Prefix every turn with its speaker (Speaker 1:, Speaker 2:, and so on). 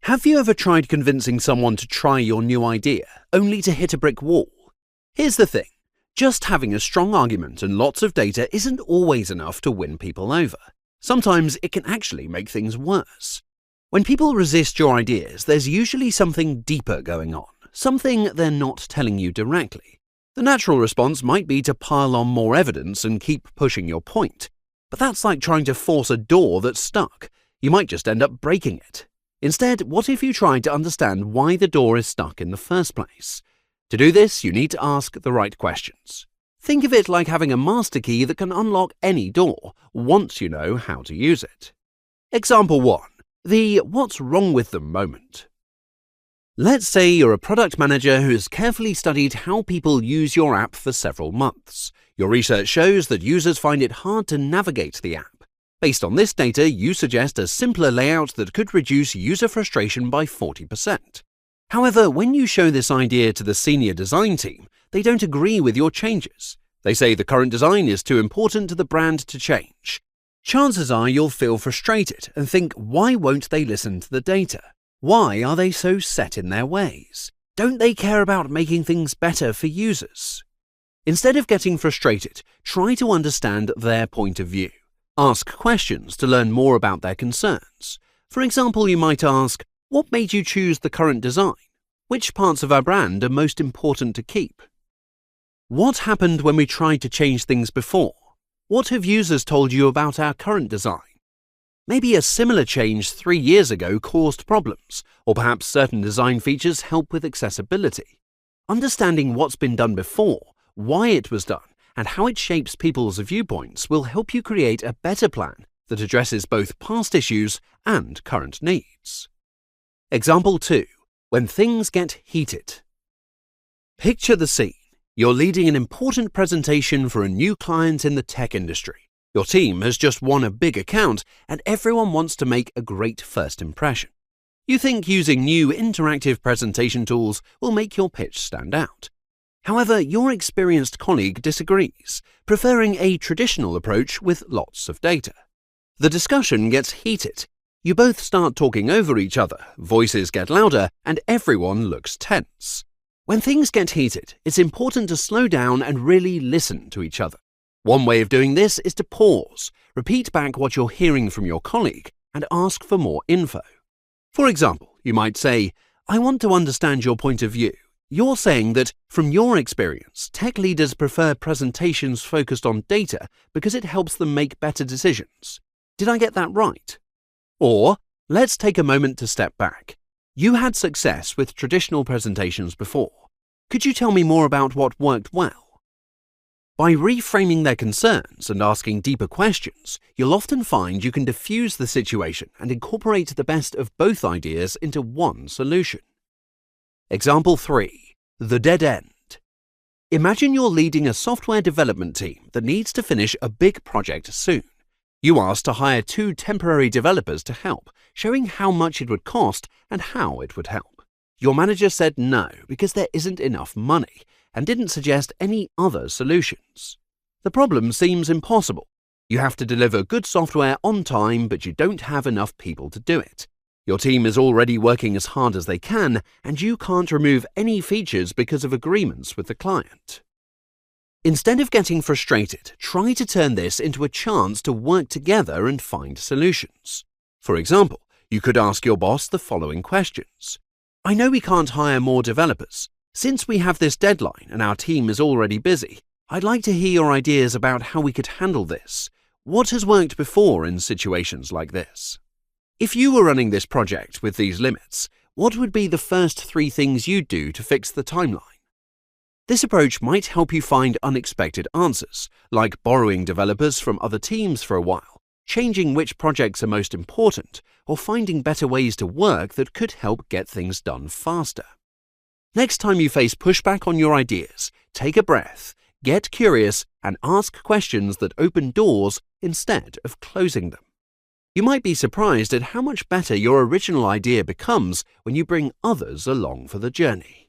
Speaker 1: Have you ever tried convincing someone to try your new idea, only to hit a brick wall? Here's the thing. Just having a strong argument and lots of data isn't always enough to win people over. Sometimes it can actually make things worse. When people resist your ideas, there's usually something deeper going on, something they're not telling you directly. The natural response might be to pile on more evidence and keep pushing your point. But that's like trying to force a door that's stuck. You might just end up breaking it. Instead, what if you tried to understand why the door is stuck in the first place? To do this, you need to ask the right questions. Think of it like having a master key that can unlock any door once you know how to use it. Example 1. The "what's wrong with them" moment. Let's say you're a product manager who has carefully studied how people use your app for several months. Your research shows that users find it hard to navigate the app. Based on this data, you suggest a simpler layout that could reduce user frustration by 40%. However, when you show this idea to the senior design team, they don't agree with your changes. They say the current design is too important to the brand to change. Chances are you'll feel frustrated and think, why won't they listen to the data? Why are they so set in their ways? Don't they care about making things better for users? Instead of getting frustrated, try to understand their point of view. Ask questions to learn more about their concerns. For example, you might ask, what made you choose the current design? Which parts of our brand are most important to keep? What happened when we tried to change things before? What have users told you about our current design? Maybe a similar change 3 years ago caused problems, or perhaps certain design features help with accessibility. Understanding what's been done before, why it was done, and how it shapes people's viewpoints will help you create a better plan that addresses both past issues and current needs. Example 2. When things get heated. Picture the scene. You're leading an important presentation for a new client in the tech industry. Your team has just won a big account and everyone wants to make a great first impression. You think using new interactive presentation tools will make your pitch stand out. However, your experienced colleague disagrees, preferring a traditional approach with lots of data. The discussion gets heated. You both start talking over each other, voices get louder, and everyone looks tense. When things get heated, it's important to slow down and really listen to each other. One way of doing this is to pause, repeat back what you're hearing from your colleague, and ask for more info. For example, you might say, I want to understand your point of view. You're saying that, from your experience, tech leaders prefer presentations focused on data because it helps them make better decisions. Did I get that right? Or, let's take a moment to step back. You had success with traditional presentations before. Could you tell me more about what worked well? By reframing their concerns and asking deeper questions, you'll often find you can diffuse the situation and incorporate the best of both ideas into one solution. Example 3. The dead end. Imagine you're leading a software development team that needs to finish a big project soon. You asked to hire 2 temporary developers to help, showing how much it would cost and how it would help. Your manager said no because there isn't enough money and didn't suggest any other solutions. The problem seems impossible. You have to deliver good software on time, but you don't have enough people to do it. Your team is already working as hard as they can, and you can't remove any features because of agreements with the client. Instead of getting frustrated, try to turn this into a chance to work together and find solutions. For example, you could ask your boss the following questions. I know we can't hire more developers. Since we have this deadline and our team is already busy, I'd like to hear your ideas about how we could handle this. What has worked before in situations like this? If you were running this project with these limits, what would be the first 3 things you'd do to fix the timeline? This approach might help you find unexpected answers, like borrowing developers from other teams for a while, changing which projects are most important, or finding better ways to work that could help get things done faster. Next time you face pushback on your ideas, take a breath, get curious, and ask questions that open doors instead of closing them. You might be surprised at how much better your original idea becomes when you bring others along for the journey.